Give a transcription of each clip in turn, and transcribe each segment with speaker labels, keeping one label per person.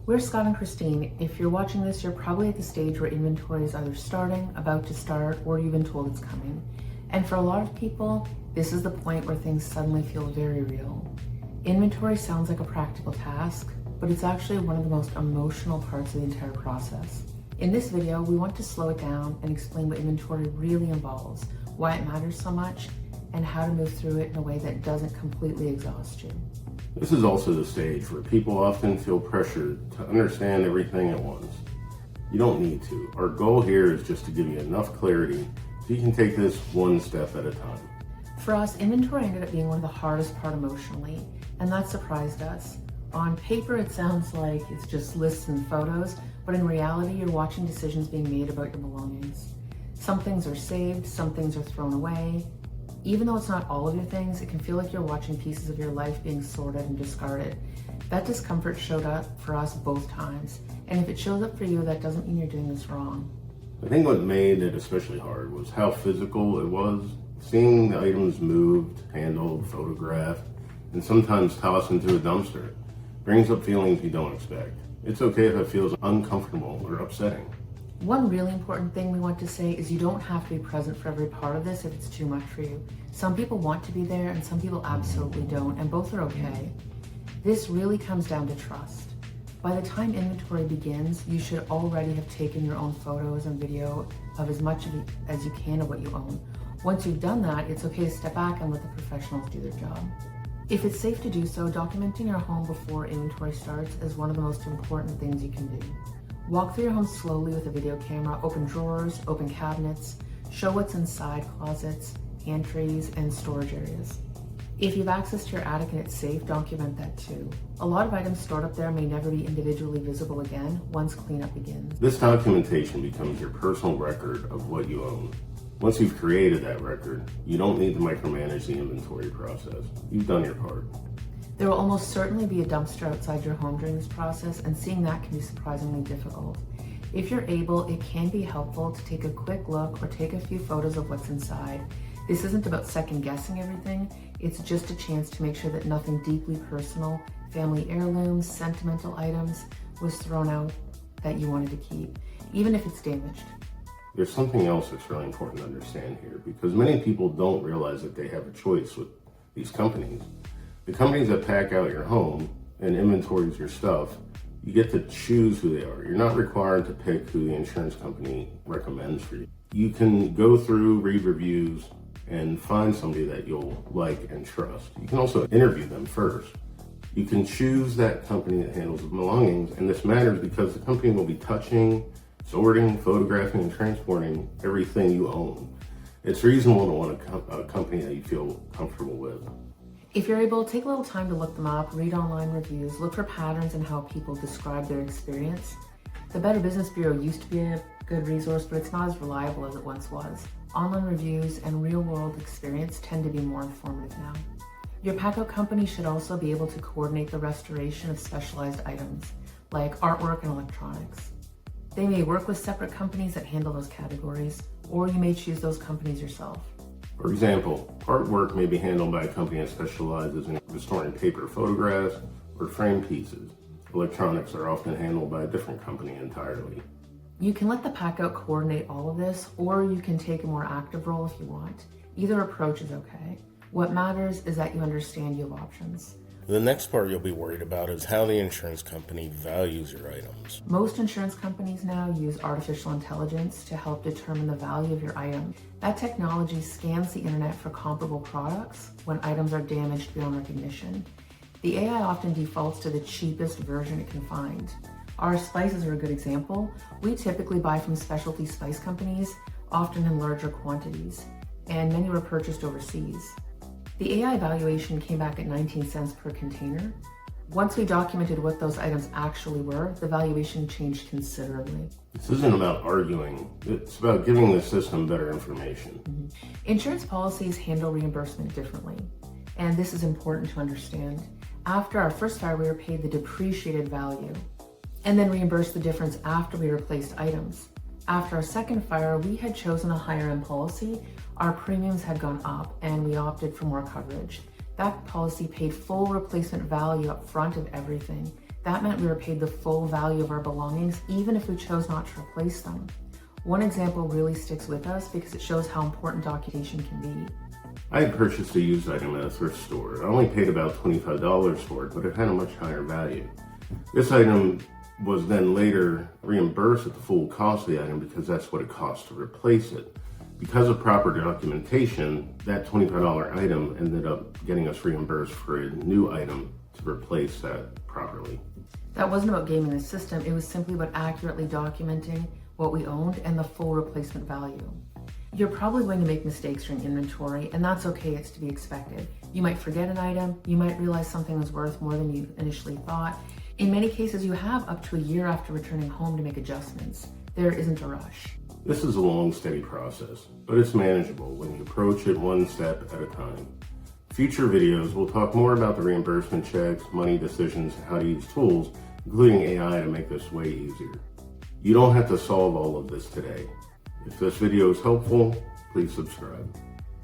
Speaker 1: We're Scott and Christine. If you're watching this, you're probably at the stage where inventory is either starting, about to start, or you've been told it's coming. And for a lot of people, this is the point where things suddenly feel very real. Inventory sounds like a practical task, but it's actually one of the most emotional parts of the entire process. In this video, we want to slow it down and explain what inventory really involves, why it matters so much, and how to move through it in a way that doesn't completely exhaust you.
Speaker 2: This is also the stage where people often feel pressured to understand everything at once. You don't need to. Our goal here is just to give you enough clarity so you can take this one step at a time.
Speaker 1: For us, inventory ended up being one of the hardest part emotionally, and that surprised us. On paper, it sounds like it's just lists and photos, but in reality, you're watching decisions being made about your belongings. Some things are saved, some things are thrown away. Even though it's not all of your things, it can feel like you're watching pieces of your life being sorted and discarded. That discomfort showed up for us both times, and if it shows up for you, that doesn't mean you're doing this wrong.
Speaker 2: I think what made it especially hard was how physical it was. Seeing the items moved, handled, photographed, and sometimes tossed into a dumpster brings up feelings you don't expect. It's okay if it feels uncomfortable or upsetting.
Speaker 1: One really important thing we want to say is you don't have to be present for every part of this if it's too much for you. Some people want to be there and some people absolutely don't, and both are okay. This really comes down to trust. By the time inventory begins, you should already have taken your own photos and video of as much as you can of what you own. Once you've done that, it's okay to step back and let the professionals do their job. If it's safe to do so, documenting your home before inventory starts is one of the most important things you can do. Walk through your home slowly with a video camera, open drawers, open cabinets, show what's inside closets, pantries, and storage areas. If you have access to your attic and it's safe, document that too. A lot of items stored up there may never be individually visible again once cleanup begins.
Speaker 2: This documentation becomes your personal record of what you own. Once you've created that record, you don't need to micromanage the inventory process. You've done your part.
Speaker 1: There will almost certainly be a dumpster outside your home during this process, and seeing that can be surprisingly difficult. If you're able, it can be helpful to take a quick look or take a few photos of what's inside. This isn't about second guessing everything, it's just a chance to make sure that nothing deeply personal, family heirlooms, sentimental items was thrown out that you wanted to keep, even if it's damaged.
Speaker 2: There's something else that's really important to understand here, because many people don't realize that they have a choice with these companies. The companies that pack out your home and inventories your stuff, you get to choose who they are. You're not required to pick who the insurance company recommends for you. You can go through, read reviews, and find somebody that you'll like and trust. You can also interview them first. You can choose that company that handles the belongings, and this matters because the company will be touching, sorting, photographing, and transporting everything you own. It's reasonable to want a company that you feel comfortable with.
Speaker 1: If you're able, take a little time to look them up, read online reviews, look for patterns in how people describe their experience. The Better Business Bureau used to be a good resource, but it's not as reliable as it once was. Online reviews and real-world experience tend to be more informative now. Your pack-out company should also be able to coordinate the restoration of specialized items, like artwork and electronics. They may work with separate companies that handle those categories, or you may choose those companies yourself.
Speaker 2: For example, artwork may be handled by a company that specializes in restoring paper photographs or framed pieces. Electronics are often handled by a different company entirely.
Speaker 1: You can let the pack-out coordinate all of this, or you can take a more active role if you want. Either approach is okay. What matters is that you understand you have options.
Speaker 2: The next part you'll be worried about is how the insurance company values your items.
Speaker 1: Most insurance companies now use artificial intelligence to help determine the value of your item. That technology scans the internet for comparable products when items are damaged beyond recognition. The AI often defaults to the cheapest version it can find. Our spices are a good example. We typically buy from specialty spice companies, often in larger quantities, and many were purchased overseas. The AI valuation came back at 19 cents per container. Once we documented what those items actually were, the valuation changed considerably.
Speaker 2: This isn't about arguing, it's about giving the system better information.
Speaker 1: Insurance policies handle reimbursement differently, and this is important to understand. After our first fire, we were paid the depreciated value, and then reimbursed the difference after we replaced items. After our second fire, we had chosen a higher end policy. Our premiums had gone up and we opted for more coverage. That policy paid full replacement value up front of everything. That meant we were paid the full value of our belongings, even if we chose not to replace them. One example really sticks with us because it shows how important documentation can be.
Speaker 2: I had purchased a used item at a thrift store. I only paid about $25 for it, but it had a much higher value. This item was then later reimbursed at the full cost of the item because that's what it cost to replace it. Because of proper documentation, that $25 item ended up getting us reimbursed for a new item to replace that properly.
Speaker 1: That wasn't about gaming the system, it was simply about accurately documenting what we owned and the full replacement value. You're probably going to make mistakes during inventory, and that's okay, it's to be expected. You might forget an item, you might realize something was worth more than you initially thought. In many cases, you have up to a year after returning home to make adjustments. There isn't a rush.
Speaker 2: This is a long, steady process, but it's manageable when you approach it one step at a time. Future videos will talk more about the reimbursement checks, money decisions, and how to use tools, including AI, to make this way easier. You don't have to solve all of this today. If this video is helpful, please subscribe.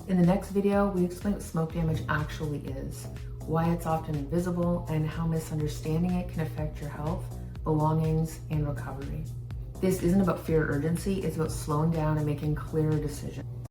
Speaker 1: In the next video, we explain what smoke damage actually is, why it's often invisible, and how misunderstanding it can affect your health, belongings, and recovery. This isn't about fear or urgency, it's about slowing down and making clearer decisions.